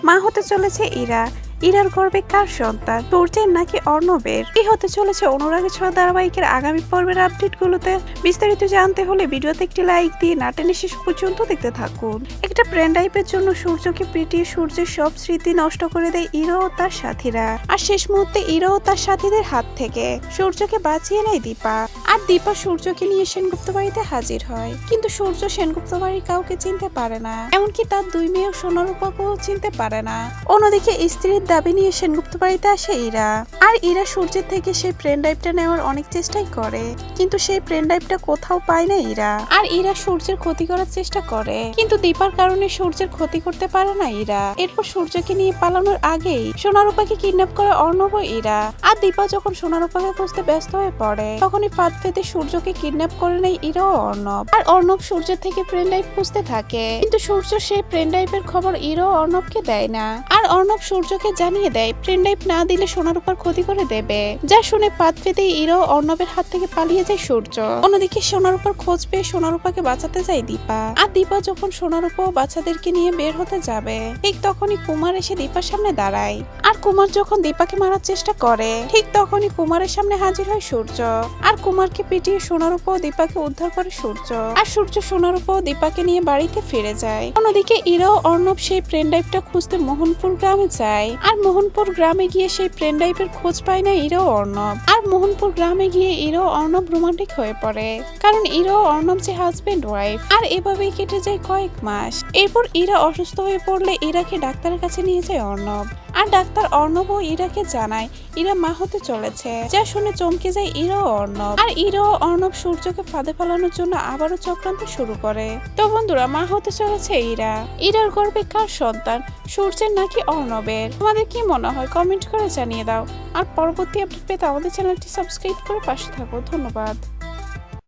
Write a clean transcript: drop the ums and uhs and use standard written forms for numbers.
মা হতে চলেছে ইরা। ইরার গর্বে কার সন্তান, সূর্যের নাকি অর্ণবের? কি হতে চলেছে অনুরাগের ছোঁয়া ধারাবাহিকের আগামী পর্বের আপডেটগুলোতে? বিস্তারিত জানতে হলে ভিডিওতে একটি লাইক দিয়ে না টেনে শেষ পর্যন্ত দেখতে থাকুন। একটা প্রেম টাইপের জন্য সূর্যকে পিটিয়ে সূর্যের সব স্মৃতি নষ্ট করে দেয় ইরা ও তার সাথীরা। আর শেষ মুহূর্তে ইরা ও তার সাথীদের হাত থেকে সূর্যকে বাঁচিয়ে নেয় দীপা। আর দীপা সূর্যকে নিয়ে সেনগুপ্ত বাড়িতে হাজির হয়, কিন্তু সূর্য সেনগুপ্ত বাড়ির কাউকে চিনতে পারে না, এমনকি তার দুই মেয়ে সোনারূপাকেও চিনতে পারে না। অন্যদিকে স্ত্রীর দাবি নিয়ে সেনগুপ্ত বাড়িতে আসে ইরা। আর ইরা সূর্যের থেকে সেই প্রেম ড্রাইভটা নেওয়ার অনেক চেষ্টাই করে, কিন্তু সেই প্রেম ড্রাইভটা কোথাও পায় না ইরা। আর ইরা সূর্যের ক্ষতি করার চেষ্টা করে, কিন্তু দীপার কারণে সূর্যের ক্ষতি করতে পারে না ইরা। এরপর সূর্যকে নিয়ে পালানোর আগেই সোনারূপাকে কিডন্যাপ করে অর্ণব ও ইরা। আর দীপা যখন সোনারূপাকে খুঁজতে ব্যস্ত হয়ে পড়ে, তখনই ফাঁদ পেতে সূর্যকে কিডন্যাপ করে নেয় ইরা ও অর্ণব। আর অর্ণব সূর্যের থেকে প্রেম ড্রাইভ খুঁজতে থাকে, কিন্তু সূর্য সেই প্রেম ড্রাইভের খবর ইরা ও অর্ণবকে দেয় না। আর অর্ণব সূর্যকে জানিয়ে দেয় প্রেম ড্রাইভ না দিলে সোনারূপার ক্ষতি করে দেবে। যা শুনে ফাঁদ পেতে ইরা ও অর্ণবের হাত থেকে পালিয়ে যায় সূর্য। অন্যদিকে সোনারূপার খোঁজ পেয়ে সোনারূপাকে বাঁচাতে যায় দীপা। আর দীপা যখন সোনারূপা ও বাচ্চাদেরকে নিয়ে বের হতে যাবে, ঠিক তখনই কুমার এসে দীপার সামনে দাঁড়ায়। আর কুমার যখন দীপাকে মারার চেষ্টা করে, ঠিক তখনই কুমারের সামনে হাজির হয় সূর্য। আর কুমারকে পিটিয়ে সোনারূপা ও দীপাকে উদ্ধার করে সূর্য। আর সূর্য সোনারূপা ও দীপাকে নিয়ে বাড়িতে ফিরে যায়। অন্যদিকে ইরা ও অর্ণব সেই প্রেম ড্রাইভটা খুঁজতে মোহনপুর গ্রামে যায়। আর মোহনপুর গ্রামে গিয়ে সেই প্রেম ড্রাইভের খোঁজ পায় না ইরা ও অর্ণব। আর মোহনপুর গ্রামে গিয়ে ইরা ও অর্ণব রোমান্টিক হয়ে পড়ে, কারণ ইরা ও অর্ণব যে হাজবেন্ড ওয়াইফ। আর এভাবেই কেটে যায় কয়েক মাস। এরপর ইরা অসুস্থ হয়ে পড়লে ইরাকে ডাক্তারের কাছে নিয়ে যায় অর্ণব। আর ডাক্তার অর্ণব ও ইরাকে জানায় ইরা মা হতে চলেছে, যা শুনে চমকে যায় ইরা ও অর্ণব। আর ইরা ও অর্ণব সূর্যকে ফাঁদে ফেলানোর জন্য আবারও চক্রান্ত শুরু করে। তো বন্ধুরা, মা হতে চলেছে ইরা। ইরার গর্বে কার সন্তান, সূর্যের নাকি অর্ণবের? তোমাদের কি মনে হয় কমেন্ট করে জানিয়ে দাও। আর পরবর্তী আপডেট পেতে আমাদের চ্যানেলটি সাবস্ক্রাইব করে পাশে থাকো। ধন্যবাদ।